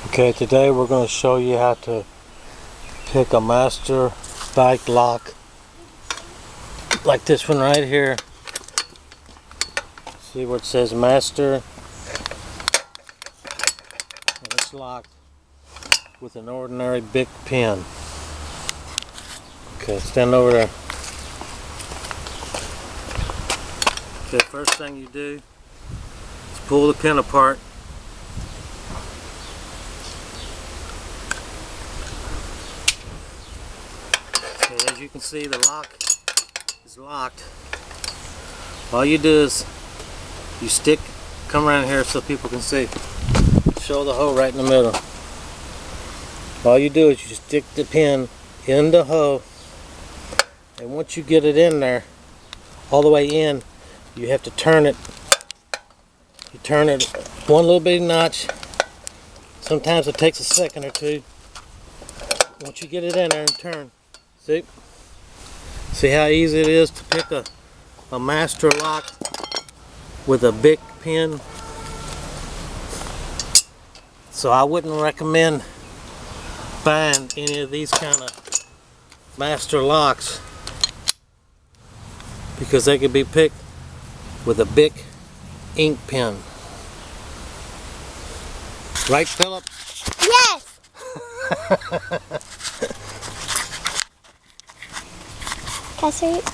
Okay, today we're going to show you how to pick a master bike lock like this one right here. See where it says master, and it's locked with an ordinary Bic pin. Okay, stand over there. Okay, first thing you do is pull the pin apart. Okay, as you can see, the lock is locked. All you do is you come around here so people can see. Show the hole right in the middle. All you do is you stick the pin in the hole, and once you get it in there, all the way in, you have to turn it. You turn it one little bitty notch. Sometimes it takes a second or two. Once you get it in there and turn, see how easy it is to pick a master lock with a Bic pin. So I wouldn't recommend buying any of these kind of master locks because they could be picked with a Bic ink pen. Right, Philip? Yes! Can I see it?